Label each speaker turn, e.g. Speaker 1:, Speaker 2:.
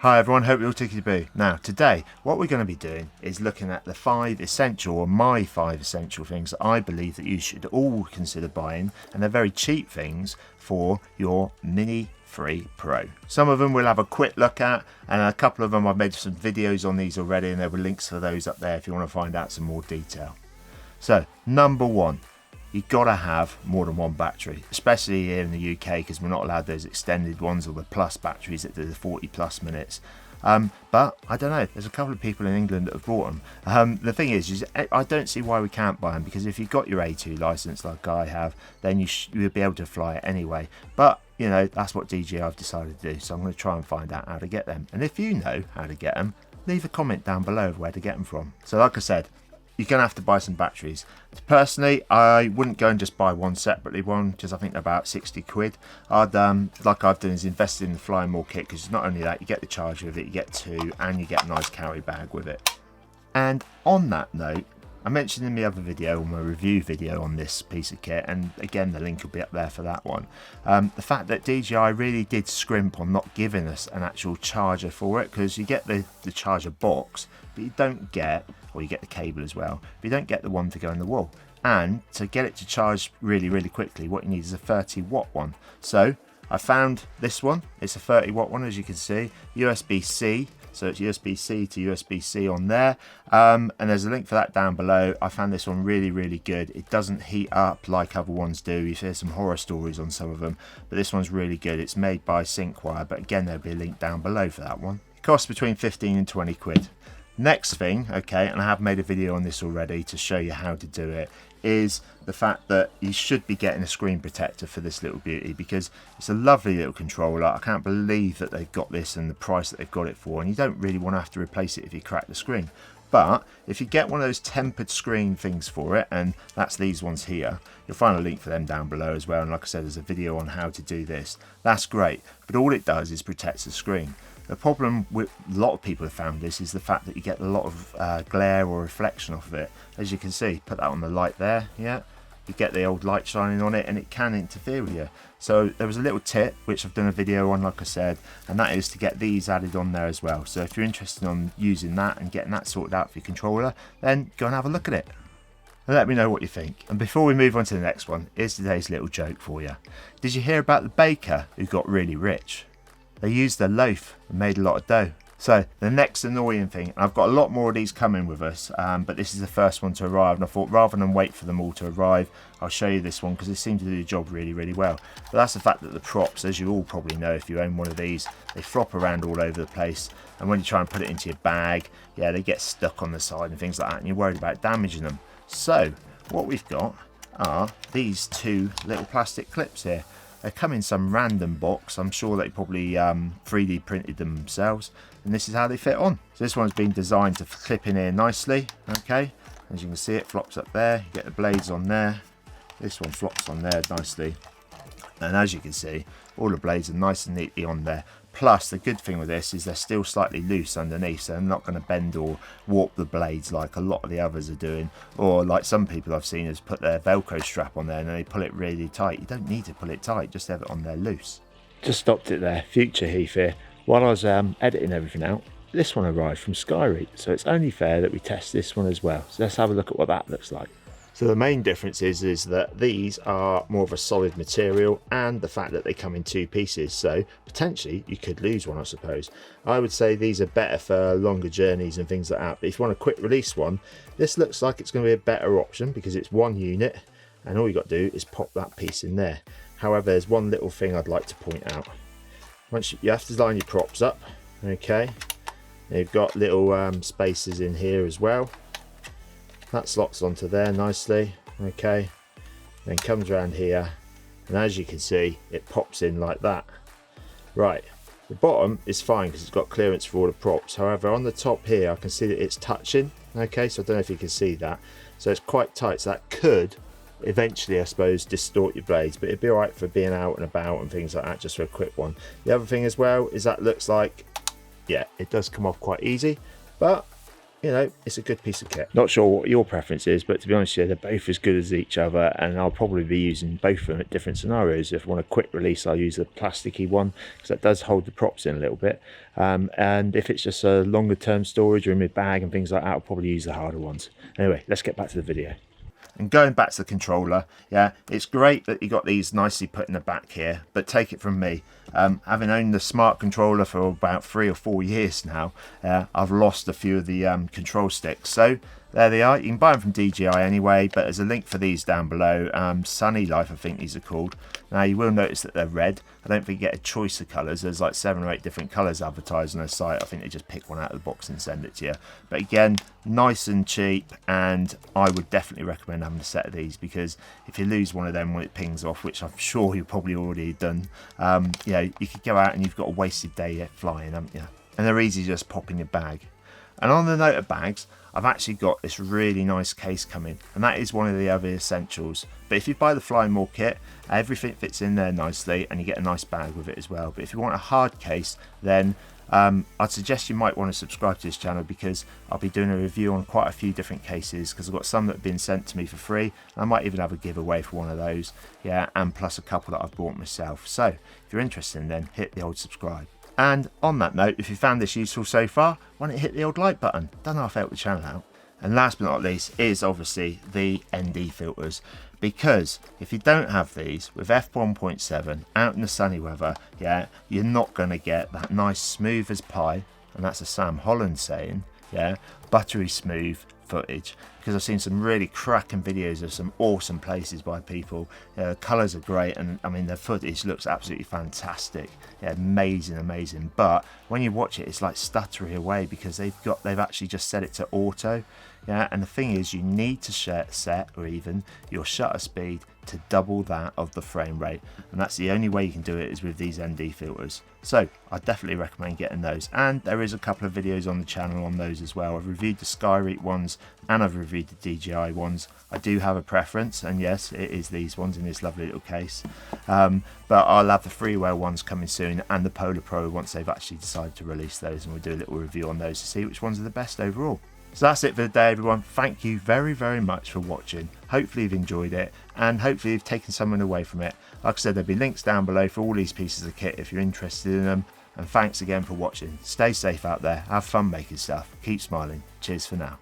Speaker 1: Hi everyone, hope you're all tickety-boo. Now today what we're going to be doing is looking at the 5 essential, or my 5 essential things that I believe that you should all consider buying, and they're very cheap things for your Mini 3 Pro. Some of them we'll have a quick look at, and a couple of them I've made some videos on these already, and there were links for those up there if you want to find out some more detail. So number 1, you've got to have more than one battery, especially here in the UK, because we're not allowed those extended ones or the plus batteries that do the 40 plus minutes. But I don't know, there's a couple of people in England that have bought them. The thing is I don't see why we can't buy them, because if you've got your A2 license like I have, then you'll be able to fly it anyway. But you know, that's what DJI have decided to do, so I'm going to try and find out how to get them. And if you know how to get them, leave a comment down below of where to get them from. So like I said, you're going to have to buy some batteries. Personally, I wouldn't go and just buy one separately, because I think they're about 60 quid. Like I've done is invested in the Fly More kit, because not only that, you get the charger with it, you get 2, and you get a nice carry bag with it. And on that note, I mentioned in my other video, my review video on this piece of kit, and again the link will be up there for that one, the fact that DJI really did scrimp on not giving us an actual charger for it, because you get the charger box, but you don't get, or you get the cable as well, but you don't get the one to go in the wall. And to get it to charge really quickly, what you need is a 30-watt one. So I found this one. It's a 30-watt one, as you can see, USB-C. So it's USB-C to USB-C on there, and there's a link for that down below. I found this one really good. It doesn't heat up like other ones do. You hear some horror stories on some of them, but this one's really good. It's made by Synkwire, but again there'll be a link down below for that one. It costs between 15 and 20 quid. Next thing, okay, and I have made a video on this already to show you how to do it, is the fact that you should be getting a screen protector for this little beauty, because it's a lovely little controller. I can't believe that they've got this and the price that they've got it for, and you don't really want to have to replace it if you crack the screen. But if you get one of those tempered screen things for it, and that's these ones here, you'll find a link for them down below as well, and like I said, there's a video on how to do this. That's great, but all it does is protects the screen. The problem with a lot of people have found this is the fact that you get a lot of glare or reflection off of it. As you can see, put that on the light there, yeah, you get the old light shining on it, and it can interfere with you. So there was a little tip which I've done a video on, like I said, and that is to get these added on there as well. So if you're interested in using that and getting that sorted out for your controller, then go and have a look at it and let me know what you think. And before we move on to the next one, here's today's little joke for you. Did you hear about the baker who got really rich? They used a loaf and made a lot of dough. So the next annoying thing, and I've got a lot more of these coming with us, but this is the first one to arrive, and I thought rather than wait for them all to arrive, I'll show you this one because it seems to do the job really well. But that's the fact that the props, as you all probably know if you own one of these, they flop around all over the place, and when you try and put it into your bag, yeah, they get stuck on the side and things like that, and you're worried about damaging them. So what we've got are these 2 little plastic clips here. They come in some random box. I'm sure they probably 3D printed them themselves, and this is how they fit on. So this one's been designed to clip in here nicely, okay, as you can see it flops up there, you get the blades on there, this one flops on there nicely, and as you can see all the blades are nice and neatly on there. Plus the good thing with this is they're still slightly loose underneath, so they're not going to bend or warp the blades like a lot of the others are doing, or like some people I've seen has put their Velcro strap on there and they pull it really tight. You don't need to pull it tight, just have it on there loose. Just stopped it there, future Hieth here. While I was editing everything out, this one arrived from Skyreach, so it's only fair that we test this one as well. So let's have a look at what that looks like. So the main difference is that these are more of a solid material, and the fact that they come in 2 pieces, so potentially you could lose one, I suppose. I would say these are better for longer journeys and things like that, but if you want a quick release one, this looks like it's going to be a better option because it's 1 unit and all you got to do is pop that piece in there. However, there's one little thing I'd like to point out. Once you have to line your props up, okay, you've got little spaces in here as well. That slots onto there nicely, okay, then comes around here, and as you can see it pops in like that. Right, the bottom is fine because it's got clearance for all the props. However, on the top here I can see that it's touching, okay, so I don't know if you can see that, so it's quite tight, so that could eventually I suppose distort your blades, but it'd be alright for being out and about and things like that, just for a quick one. The other thing as well is that looks like, yeah, it does come off quite easy, but you know, it's a good piece of kit. Not sure what your preference is, but to be honest with you, they're both as good as each other, and I'll probably be using both of them at different scenarios. If I want a quick release, I'll use the plasticky one because that does hold the props in a little bit, and if it's just a longer term storage or in my bag and things like that, I'll probably use the harder ones. Anyway, let's get back to the video. And going back to the controller, yeah, it's great that you got these nicely put in the back here, but take it from me, having owned the smart controller for about 3 or 4 years now, I've lost a few of the control sticks. So there they are. You can buy them from DJI anyway, but there's a link for these down below. Sunny Life, I think these are called. Now you will notice that they're red. I don't think you get a choice of colours. There's like 7 or 8 different colours advertised on their site. I think they just pick one out of the box and send it to you. But again, nice and cheap, and I would definitely recommend having a set of these, because if you lose one of them when it pings off, which I'm sure you've probably already done, you know, you could go out and you've got a wasted day flying, haven't you? And they're easy to just pop in your bag. And on the note of bags, I've actually got this really nice case coming, and that is one of the other essentials. But if you buy the Fly More kit, everything fits in there nicely and you get a nice bag with it as well. But if you want a hard case, then I'd suggest you might want to subscribe to this channel, because I'll be doing a review on quite a few different cases, because I've got some that have been sent to me for free. I might even have a giveaway for one of those, yeah, and plus a couple that I've bought myself. So if you're interested, then hit the old subscribe. And on that note, if you found this useful so far, why don't you hit the old like button? Don't half help the channel out. And last but not least is obviously the ND filters, because if you don't have these with f1.7 out in the sunny weather, yeah, you're not going to get that nice smooth as pie, and that's a Sam Holland saying, yeah, buttery smooth footage, because I've seen some really cracking videos of some awesome places by people. The colours are great, and I mean the footage looks absolutely fantastic. Yeah, amazing. But when you watch it, it's like stuttering away, because they've actually just set it to auto. Yeah, and the thing is, you need to set or even your shutter speed to double that of the frame rate, and that's the only way you can do it is with these ND filters. So I definitely recommend getting those, and there is a couple of videos on the channel on those as well. I've reviewed the Skyreach ones and I've reviewed the DJI ones. I do have a preference, and yes, it is these ones in this lovely little case, but I'll have the freeware ones coming soon, and the Polar Pro once they've actually decided to release those, and we'll do a little review on those to see which ones are the best overall. So that's it for the day, everyone. Thank you very much for watching. Hopefully you've enjoyed it, and hopefully you've taken something away from it. Like I said, there'll be links down below for all these pieces of kit if you're interested in them. And thanks again for watching. Stay safe out there, have fun making stuff, keep smiling. Cheers for now.